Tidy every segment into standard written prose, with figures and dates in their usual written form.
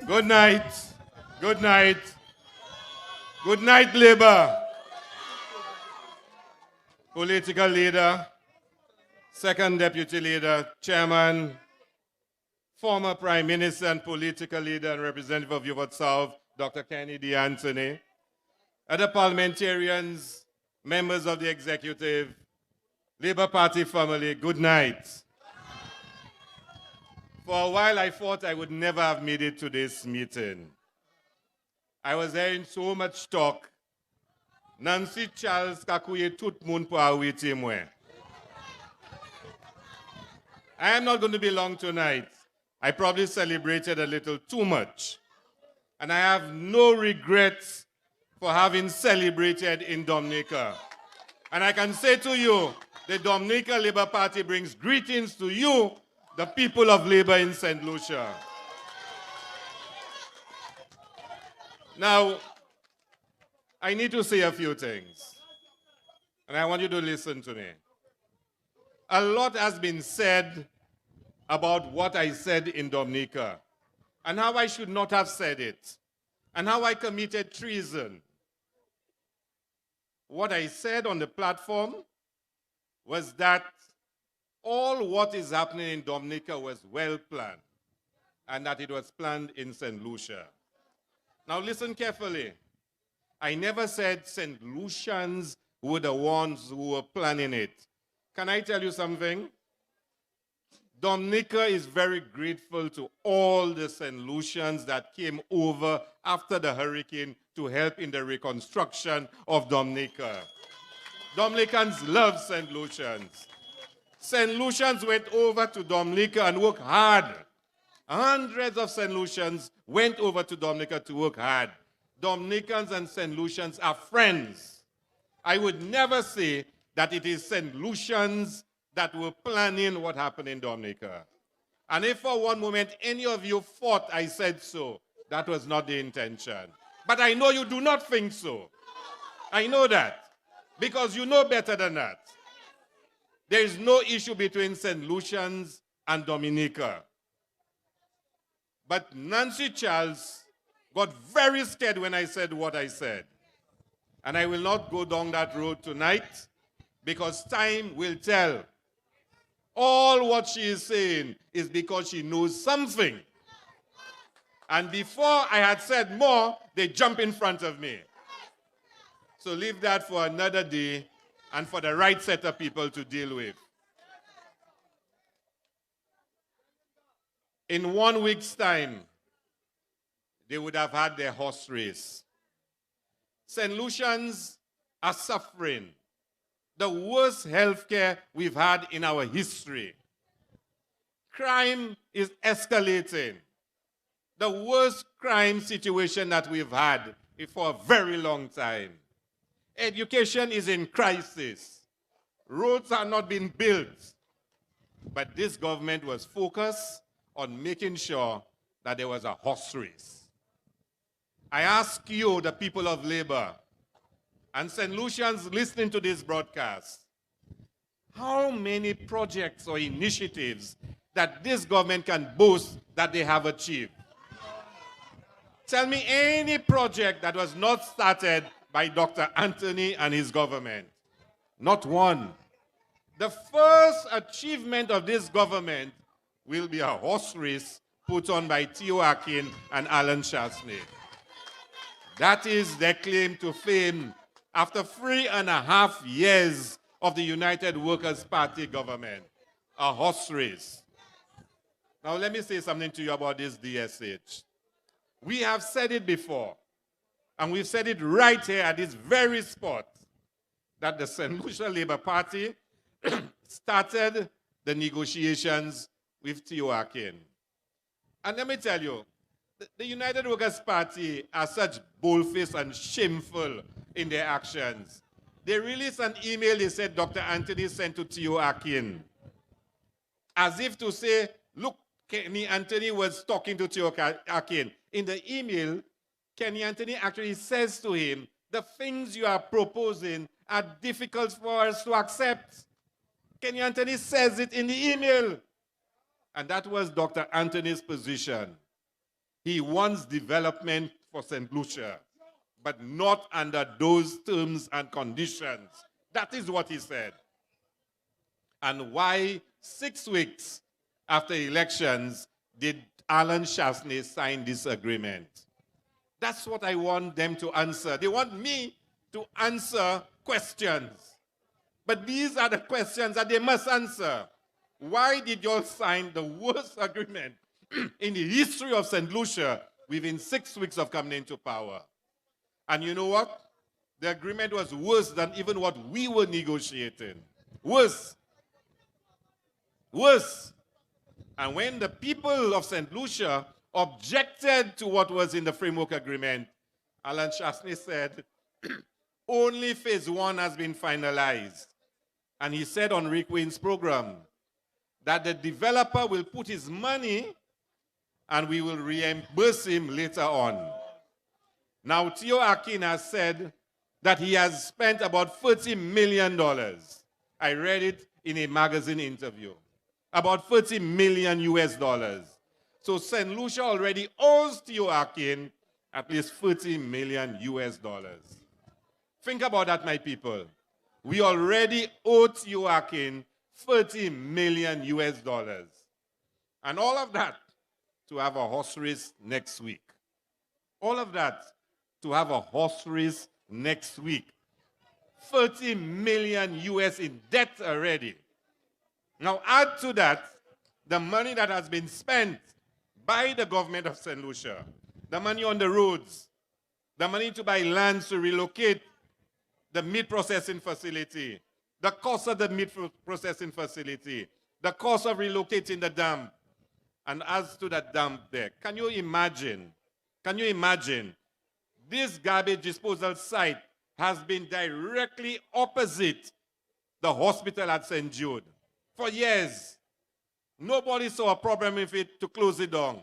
Good night. Good night. Good night, Labour. Political leader, second deputy leader, chairman, former prime minister and political leader and representative of Vieux South, Dr. Kenny D. Anthony, other parliamentarians, members of the executive, Labour Party family, good night. For a while I thought I would never have made it to this meeting. I was hearing so much talk. Nancy Charles kakuye tout moun pou awiti mwen. I am not going to be long tonight. I probably celebrated a little too much. And I have no regrets for having celebrated in Dominica. And I can say to you, the Dominica Labour Party brings greetings to you, the people of Labour in St. Lucia. Now, I need to say a few things, and I want you to listen to me. A lot has been said about what I said in Dominica, and how I should not have said it, and how I committed treason. What I said on the platform was that all what is happening in Dominica was well planned, and that it was planned in St. Lucia. Now listen carefully. I never said St. Lucians were the ones who were planning it. Can I tell you something? Dominica is very grateful to all the St. Lucians that came over after the hurricane to help in the reconstruction of Dominica. Dominicans love St. Lucians. St. Lucians went over to Dominica and worked hard. Hundreds of St. Lucians went over to Dominica to work hard. Dominicans and St. Lucians are friends. I would never say that it is St. Lucians that were planning what happened in Dominica. And if for one moment any of you thought I said so, that was not the intention. But I know you do not think so. I know that, because you know better than that. There is no issue between St. Lucians and Dominica. But Nancy Charles got very scared when I said what I said. And I will not go down that road tonight, because time will tell. All what she is saying is because she knows something. And before I had said more, they jump in front of me. So leave that for another day and for the right set of people to deal with. In 1 week's time, they would have had their horse race. St. Lucians are suffering the worst health care we've had in our history. Crime is escalating. The worst crime situation that we've had for a very long time. Education is in crisis. Roads are not being built. But this government was focused on making sure that there was a horse race. I ask you, the people of Labour, and St. Lucians listening to this broadcast, how many projects or initiatives that this government can boast that they have achieved? Tell me any project that was not started by Dr. Anthony and his government. Not one. The first achievement of this government will be a horse race put on by Theo Akin and Alan Chasney. That is their claim to fame after 3.5 years of the United Workers' Party government. A horse race. Now let me say something to you about this DSH. We have said it before, and we've said it right here at this very spot, that the St. Lucia Labour Party started the negotiations with Theo Akin. And let me tell you, the United Workers' Party are such bold-faced and shameful in their actions. They released an email they said Dr. Anthony sent to Theo Akin, as if to say, look, Kenny Anthony was talking to Theo Akin. In the email, Kenny Anthony actually says to him, the things you are proposing are difficult for us to accept. Kenny Anthony says it in the email. And that was Dr. Anthony's position. He wants development for St. Lucia, but not under those terms and conditions. That is what he said. And why 6 weeks after elections did Alan Chasney sign this agreement? That's what I want them to answer. They want me to answer questions. But these are the questions that they must answer. Why did you all sign the worst agreement in the history of St. Lucia within 6 weeks of coming into power? And you know what? The agreement was worse than even what we were negotiating. Worse. Worse. And when the people of St. Lucia objected to what was in the framework agreement, Alan Chasney said, only phase 1 has been finalized. And he said on Rick Wayne's program that the developer will put his money and we will reimburse him later on. Now, Theo Akin has said that he has spent about $30 million. I read it in a magazine interview. About $30 million US dollars. So St. Lucia already owes Theo Akin at least $30 million US dollars. Think about that, my people. We already owe Theo Akin $30 million US dollars. And all of that to have a horse race next week. All of that to have a horse race next week. 30 million US in debt already. Now add to that the money that has been spent by the government of St. Lucia, the money on the roads, the money to buy lands to relocate the meat processing facility, the cost of the meat processing facility, the cost of relocating the dam. And as to that dam there, can you imagine, this garbage disposal site has been directly opposite the hospital at St. Jude for years. Nobody saw a problem with it to close it down.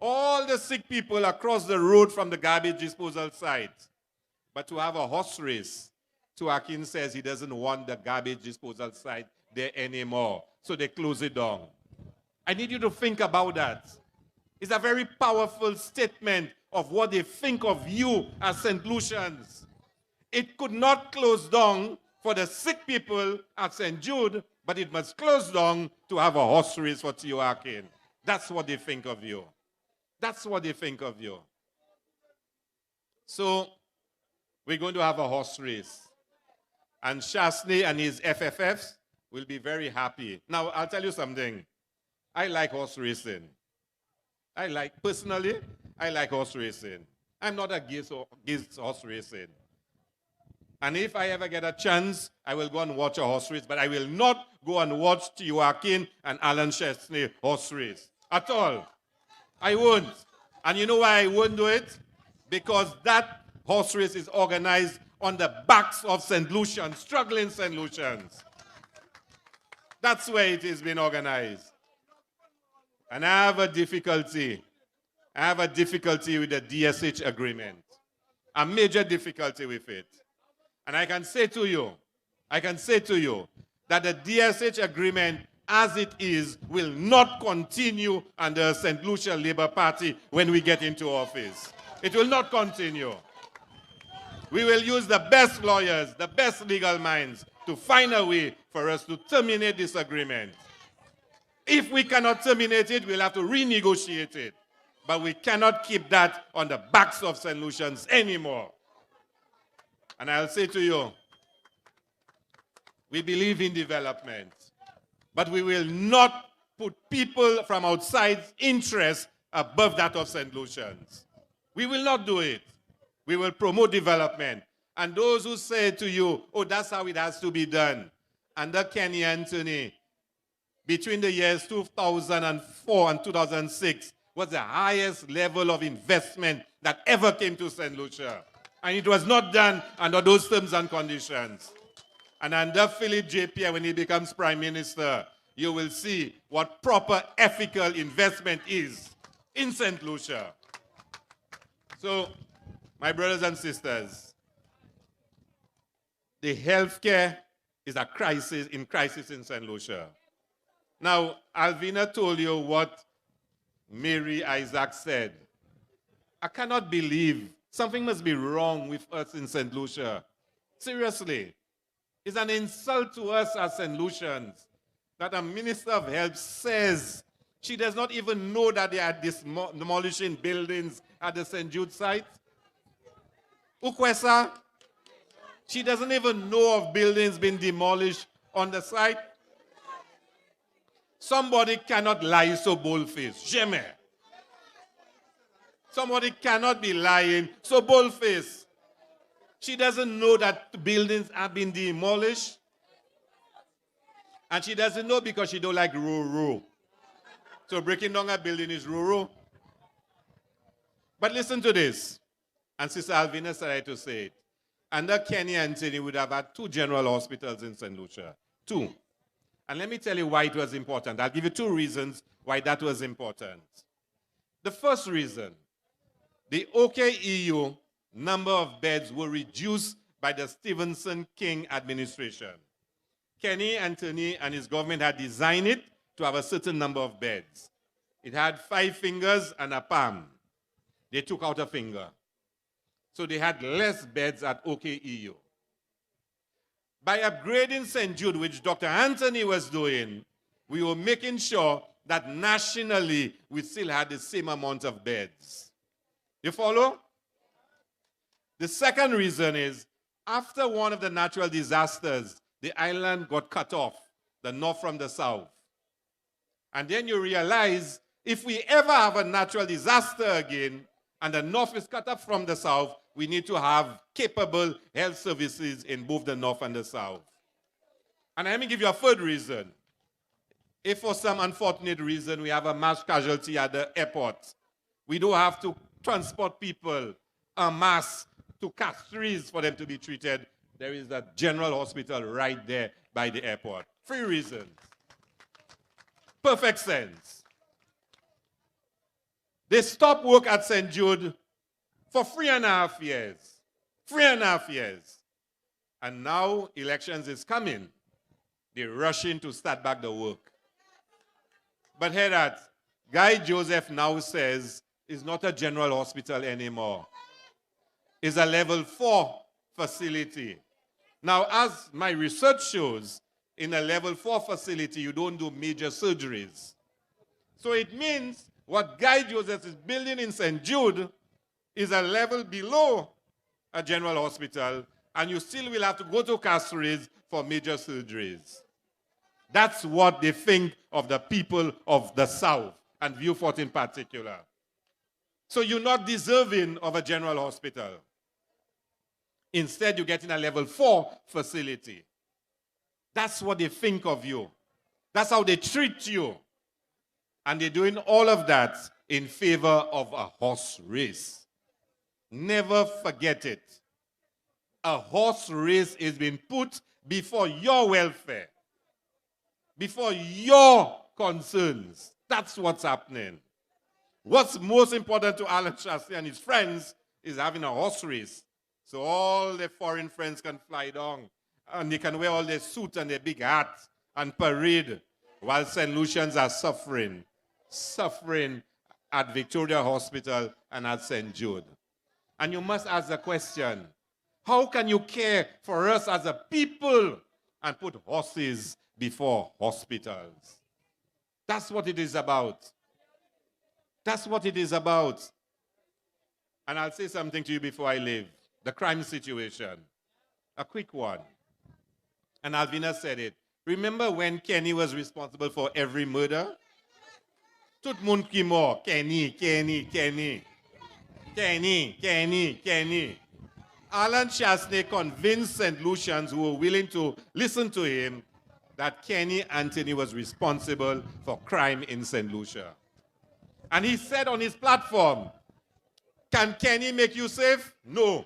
All the sick people across the road from the garbage disposal site. But to have a horse race, Akin says he doesn't want the garbage disposal site there anymore. So they close it down. I need you to think about that. It's a very powerful statement of what they think of you as St. Lucians. It could not close down for the sick people at St. Jude, but it must close down to have a horse race for Theo Akin. That's what they think of you. That's what they think of you. So, we're going to have a horse race. And Chasney and his FFFs will be very happy. Now, I'll tell you something. I like horse racing. Personally, I like horse racing. I'm not against horse racing. And if I ever get a chance, I will go and watch a horse race, but I will not go and watch Theo Akin and Alan Chasney horse race. At all. I won't. And you know why I won't do it? Because that horse race is organized on the backs of St. Lucians, struggling St. Lucians. That's where it is being organized. And I have a difficulty with the DSH agreement. A major difficulty with it. And I can say to you that the DSH agreement as it is will not continue under St. Lucia Labour Party when we get into office. It will not continue. We will use the best lawyers, the best legal minds to find a way for us to terminate this agreement. If we cannot terminate it, we'll have to renegotiate it. But we cannot keep that on the backs of St. Lucians anymore. And I'll say to you, we believe in development, but we will not put people from outside's interest above that of St. Lucians. We will not do it. We will promote development. And those who say to you, oh, that's how it has to be done. Under Kenny Anthony, between the years 2004 and 2006, was the highest level of investment that ever came to St. Lucia. And it was not done under those terms and conditions. And under Philip J. Pierre, when he becomes Prime Minister, you will see what proper ethical investment is in St. Lucia. So, my brothers and sisters, the healthcare is a crisis in St. Lucia. Now, Alvina told you what Mary Isaac said I cannot believe something must be wrong with us in St. Lucia. Seriously. It's an insult to us as St. Lucians that a minister of health says she does not even know that they are demolishing buildings at the St. Jude site. Ukwesa, she doesn't even know of buildings being demolished on the site. Somebody cannot lie so bold-faced. Jamais. Somebody cannot be lying so bold-faced. She doesn't know that buildings have been demolished. And she doesn't know because she don't like rural. So breaking down a building is rural. But listen to this. And Sister Alvina started to say it. Under Kenny Anthony, we would have had 2 general hospitals in St. Lucia. 2. And let me tell you why it was important. I'll give you 2 reasons why that was important. The first reason, the OKEU number of beds were reduced by the Stevenson King administration. Kenny Anthony and his government had designed it to have a certain number of beds. It had 5 fingers and a palm. They took out a finger. So they had less beds at OKEU. By upgrading St. Jude, which Dr. Anthony was doing, we were making sure that nationally we still had the same amount of beds. You follow? The second reason is, after one of the natural disasters, the island got cut off, the north from the south. And then you realize, if we ever have a natural disaster again, and the north is cut off from the south, we need to have capable health services in both the north and the south. And let me give you a third reason. If for some unfortunate reason we have a mass casualty at the airport, we don't have to transport people en masse to Castries for them to be treated. There is a general hospital right there by the airport. 3 reasons. Perfect sense. They stopped work at St. Jude for 3.5 years. 3.5 years. And now elections is coming. They're rushing to start back the work. But hear that. Guy Joseph now says it's not a general hospital anymore. It's a level 4 facility. Now, as my research shows, in a level 4 facility, you don't do major surgeries. So it means what Guy Joseph is building in St. Jude is a level below a general hospital, and you still will have to go to Castries for major surgeries. That's what they think of the people of the South, and Vieux Fort in particular. So you're not deserving of a general hospital. Instead, you get in a level 4 facility. That's what they think of you. That's how they treat you. And they're doing all of that in favor of a horse race. Never forget it. A horse race is being put before your welfare, before your concerns. That's what's happening. What's most important to Alan Shastri and his friends is having a horse race. So all their foreign friends can fly down, and they can wear all their suits and their big hats and parade, while St. Lucians are suffering at Victoria Hospital and at St. Jude. And you must ask the question, how can you care for us as a people and put horses before hospitals? That's what it is about. That's what it is about. And I'll say something to you before I leave. The crime situation. A quick one. And Alvina said it. Remember when Kenny was responsible for every murder? Tout moun ki mort. Kenny. Alan Shastri convinced St. Lucians who were willing to listen to him that Kenny Anthony was responsible for crime in St. Lucia. And he said on his platform, can Kenny make you safe? No,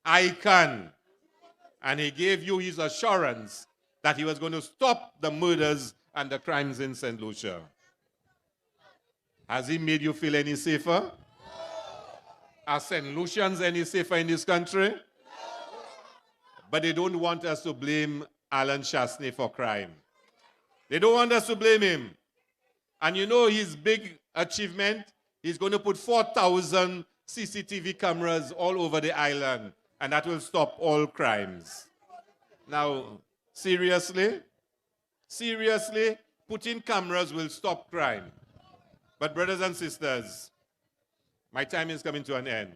I can. And he gave you his assurance that he was going to stop the murders and the crimes in St. Lucia. Has he made you feel any safer? Are St. Lucians any safer in this country? But they don't want us to blame Alan Shastri for crime. They don't want us to blame him. And you know his big achievement? He's going to put 4,000 CCTV cameras all over the island, and that will stop all crimes. Now, seriously, putting cameras will stop crime. But brothers and sisters, my time is coming to an end.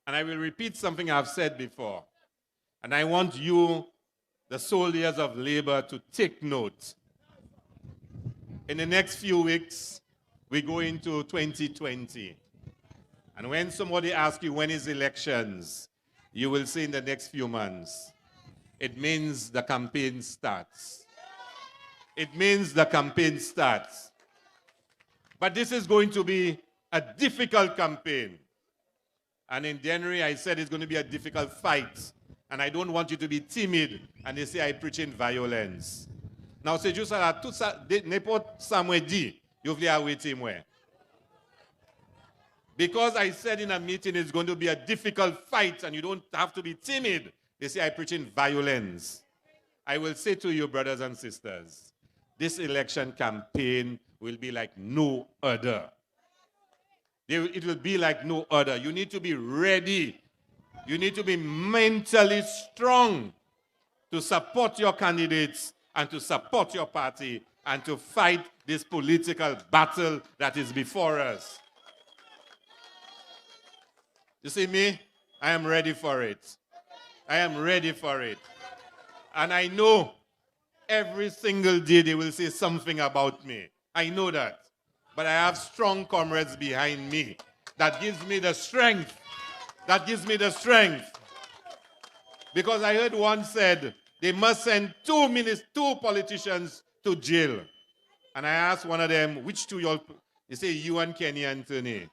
And I will repeat something I've said before. And I want you, the soldiers of labor, to take note. In the next few weeks, we go into 2020. And when somebody asks you when is elections, you will say in the next few months. It means the campaign starts. It means the campaign starts. But this is going to be a difficult campaign. And in January, I said it's going to be a difficult fight. And I don't want you to be timid. And they say I preach in violence. Now, c'est juste à tout ça, n'importe ça moi dit, you voulez arrêter moi. Because I said in a meeting it's going to be a difficult fight and you don't have to be timid. They say I preach in violence. I will say to you, brothers and sisters, this election campaign will be like no other. It will be like no other. You need to be ready. You need to be mentally strong to support your candidates and to support your party and to fight this political battle that is before us. You see me? I am ready for it. I am ready for it. And I know every single day they will say something about me. I know that. But I have strong comrades behind me. That gives me the strength. That gives me the strength. Because I heard one said, they must send two politicians to jail. And I asked one of them, which two y'all? They say, you and Kenny Anthony.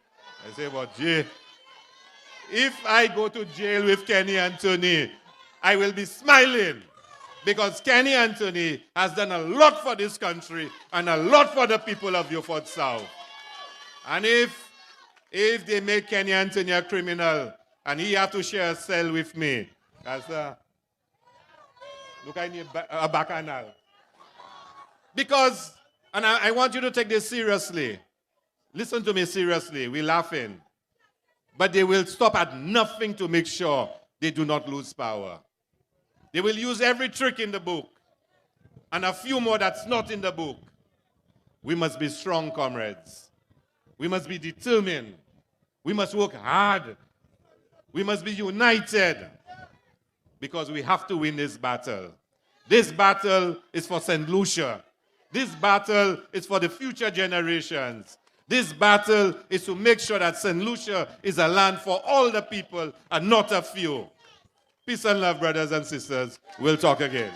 I say, well, Jay, if I go to jail with Kenny Anthony, I will be smiling. Because Kenny Anthony has done a lot for this country and a lot for the people of Beaufort South. And if they make Kenny Anthony a criminal and he have to share a cell with me, that's look, I need a bacchanal. Because, and I want you to take this seriously. Listen to me seriously. We're laughing. But they will stop at nothing to make sure they do not lose power. They will use every trick in the book and a few more that's not in the book. We must be strong, comrades. We must be determined. We must work hard. We must be united because we have to win this battle. This battle is for St. Lucia. This battle is for the future generations. This battle is to make sure that St. Lucia is a land for all the people and not a few. Peace and love, brothers and sisters. We'll talk again.